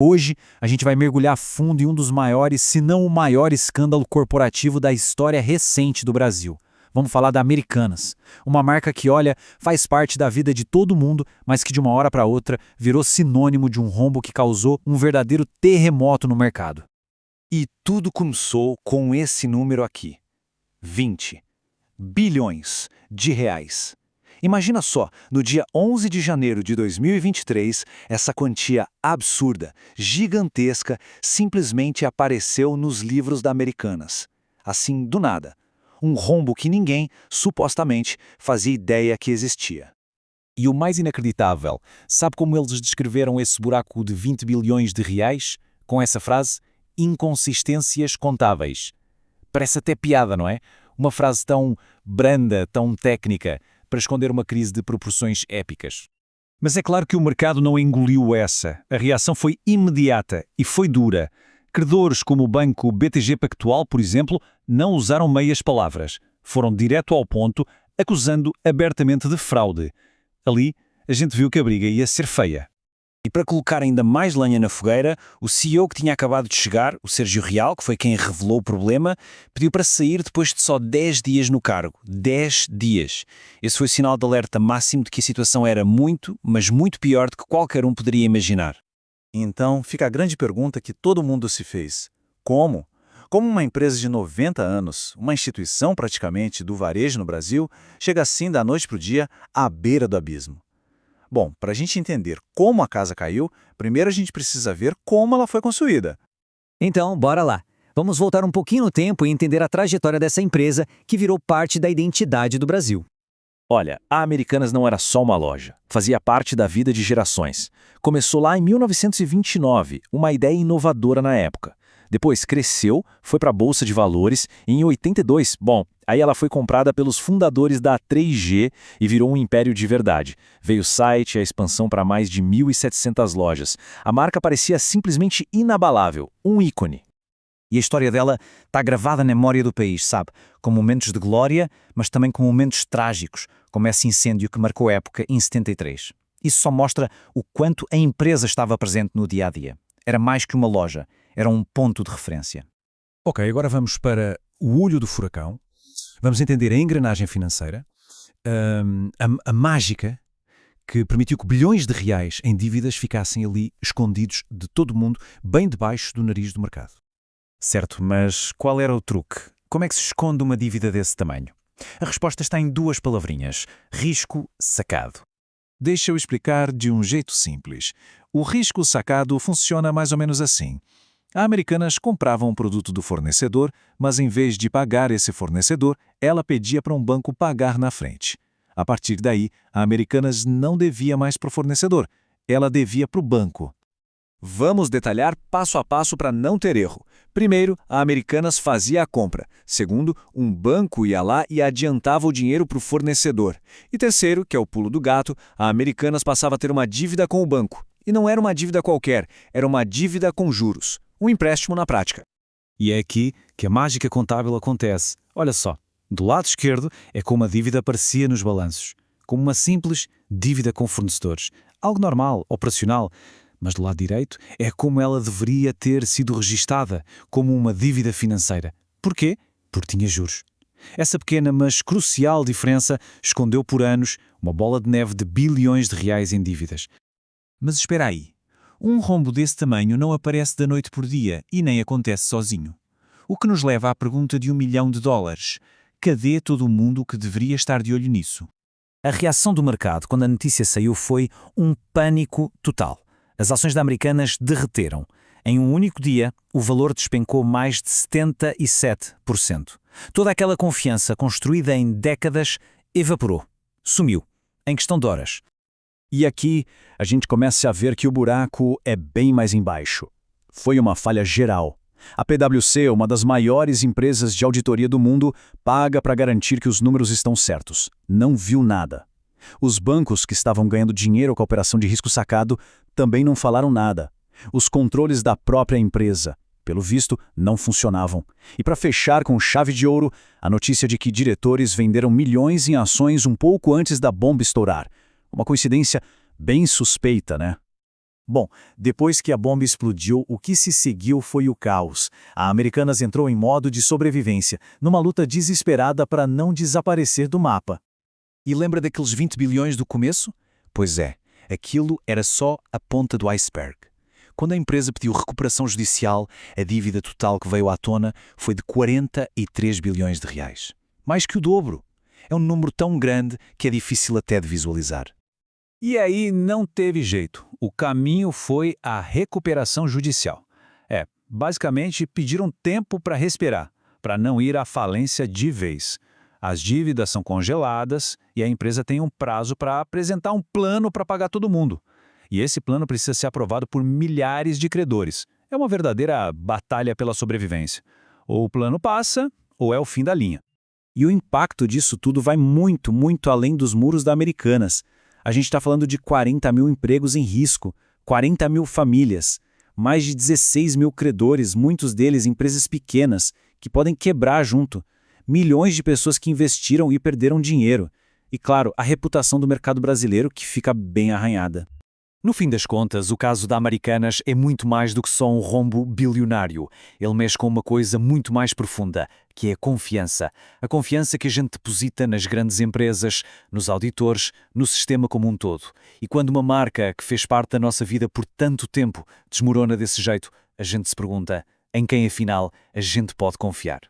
Hoje, a gente vai mergulhar fundo em um dos maiores, se não o maior escândalo corporativo da história recente do Brasil. Vamos falar da Americanas, uma marca que, olha, faz parte da vida de todo mundo, mas que de uma hora para outra virou sinônimo de um rombo que causou um verdadeiro terremoto no mercado. E tudo começou com esse número aqui: 20 bilhões de reais. Imagina só, no dia 11 de janeiro de 2023, essa quantia absurda, gigantesca, simplesmente apareceu nos livros da Americanas. Assim, do nada. Um rombo que ninguém, supostamente, fazia ideia que existia. E o mais inacreditável, sabe como eles descreveram esse buraco de 20 bilhões de reais? Com essa frase: inconsistências contáveis. Parece até piada, não é? Uma frase tão branda, tão técnica, para esconder uma crise de proporções épicas. Mas é claro que o mercado não engoliu essa. A reação foi imediata e foi dura. Credores como o banco BTG Pactual, por exemplo, não usaram meias palavras. Foram direto ao ponto, acusando abertamente de fraude. Ali, a gente viu que a briga ia ser feia. E para colocar ainda mais lenha na fogueira, o CEO que tinha acabado de chegar, o Sérgio Rial, que foi quem revelou o problema, pediu para sair depois de só 10 dias no cargo. 10 dias. Esse foi o sinal de alerta máximo de que a situação era muito, mas muito pior do que qualquer um poderia imaginar. Então, fica a grande pergunta que todo mundo se fez. Como? Como uma empresa de 90 anos, uma instituição praticamente do varejo no Brasil, chega assim da noite para o dia à beira do abismo? Bom, para a gente entender como a casa caiu, primeiro a gente precisa ver como ela foi construída. Então, bora lá. Vamos voltar um pouquinho no tempo e entender a trajetória dessa empresa que virou parte da identidade do Brasil. Olha, a Americanas não era só uma loja, fazia parte da vida de gerações. Começou lá em 1929, uma ideia inovadora na época. Depois cresceu, foi para a Bolsa de Valores e em 82, aí ela foi comprada pelos fundadores da 3G e virou um império de verdade. Veio o site, a expansão para mais de 1.700 lojas. A marca parecia simplesmente inabalável, um ícone. E a história dela está gravada na memória do país, sabe? Com momentos de glória, mas também com momentos trágicos, como esse incêndio que marcou a época em 73. Isso só mostra o quanto a empresa estava presente no dia-a-dia. Era mais que uma loja, era um ponto de referência. Ok, agora vamos para o olho do furacão. Vamos entender a engrenagem financeira, a mágica que permitiu que bilhões de reais em dívidas ficassem ali escondidos de todo mundo, bem debaixo do nariz do mercado. Certo, mas qual era o truque? Como é que se esconde uma dívida desse tamanho? A resposta está em duas palavrinhas: risco sacado. Deixa eu explicar de um jeito simples. O risco sacado funciona mais ou menos assim. A Americanas comprava um produto do fornecedor, mas em vez de pagar esse fornecedor, ela pedia para um banco pagar na frente. A partir daí, a Americanas não devia mais para o fornecedor, ela devia para o banco. Vamos detalhar passo a passo para não ter erro. Primeiro, a Americanas fazia a compra. Segundo, um banco ia lá e adiantava o dinheiro para o fornecedor. E terceiro, que é o pulo do gato, a Americanas passava a ter uma dívida com o banco. E não era uma dívida qualquer, era uma dívida com juros. Um empréstimo na prática. E é aqui que a mágica contábil acontece. Olha só, do lado esquerdo é como a dívida aparecia nos balanços, como uma simples dívida com fornecedores. Algo normal, operacional. Mas do lado direito é como ela deveria ter sido registada, como uma dívida financeira. Porquê? Porque tinha juros. Essa pequena, mas crucial diferença escondeu por anos uma bola de neve de bilhões de reais em dívidas. Mas espera aí. Um rombo desse tamanho não aparece da noite por dia e nem acontece sozinho. O que nos leva à pergunta de $1 milhão. Cadê todo o mundo que deveria estar de olho nisso? A reação do mercado quando a notícia saiu foi um pânico total. As ações da Americanas derreteram. Em um único dia, o valor despencou mais de 77%. Toda aquela confiança construída em décadas evaporou. Sumiu. Em questão de horas. E aqui, a gente começa a ver que o buraco é bem mais embaixo. Foi uma falha geral. A PwC, uma das maiores empresas de auditoria do mundo, paga para garantir que os números estão certos. Não viu nada. Os bancos que estavam ganhando dinheiro com a operação de risco sacado também não falaram nada. Os controles da própria empresa, pelo visto, não funcionavam. E para fechar com chave de ouro, a notícia de que diretores venderam milhões em ações um pouco antes da bomba estourar. Uma coincidência bem suspeita, né? Bom, depois que a bomba explodiu, o que se seguiu foi o caos. A Americanas entrou em modo de sobrevivência, numa luta desesperada para não desaparecer do mapa. E lembra daqueles 20 bilhões do começo? Pois é, aquilo era só a ponta do iceberg. Quando a empresa pediu recuperação judicial, a dívida total que veio à tona foi de 43 bilhões de reais. Mais que o dobro. É um número tão grande que é difícil até de visualizar. E aí não teve jeito. O caminho foi a recuperação judicial. Basicamente pediram tempo para respirar, para não ir à falência de vez. As dívidas são congeladas e a empresa tem um prazo para apresentar um plano para pagar todo mundo. E esse plano precisa ser aprovado por milhares de credores. É uma verdadeira batalha pela sobrevivência. Ou o plano passa, ou é o fim da linha. E o impacto disso tudo vai muito, muito além dos muros da Americanas. A gente está falando de 40 mil empregos em risco, 40 mil famílias, mais de 16 mil credores, muitos deles empresas pequenas, que podem quebrar junto, milhões de pessoas que investiram e perderam dinheiro, e, claro, a reputação do mercado brasileiro que fica bem arranhada. No fim das contas, o caso da Americanas é muito mais do que só um rombo bilionário. Ele mexe com uma coisa muito mais profunda, que é a confiança. A confiança que a gente deposita nas grandes empresas, nos auditores, no sistema como um todo. E quando uma marca que fez parte da nossa vida por tanto tempo desmorona desse jeito, a gente se pergunta em quem afinal a gente pode confiar.